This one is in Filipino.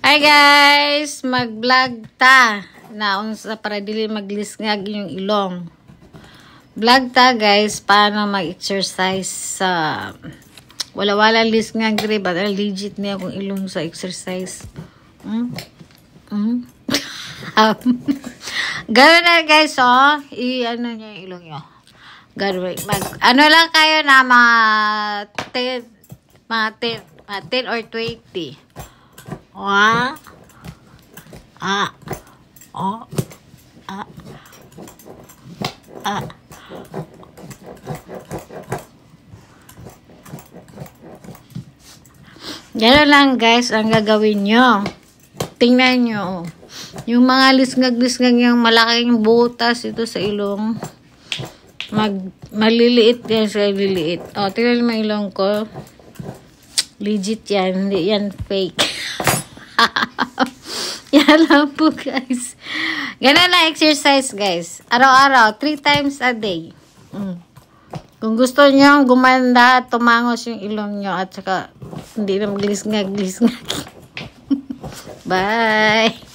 Hi guys, mag-vlog ta. Naon sa para dili maglisngag yung ilong. Vlog ta guys, paano mag-exercise sa wala-wala lisngag diri ba legit niya kung ilong sa exercise. Gawin na guys, oh. I-ano niya yung ilong niyo. Gawin. Ano lang kayo na mga 10 or 20. Gano'n lang guys ang gagawin nyo. Tingnan nyo. Yung mga lisngag-lisngag yung malaking butas ito sa ilong. Maliliit yan sa liliit. O, tingnan mo ilong ko. Legit yan. Hindi yan fake. Yan lang po guys. Ganun lang exercise guys. Araw-araw. 3 times a day. Kung gusto nyo gumanda, tumangos yung ilong nyo at saka hindi na maglisngag-lisngag. Bye!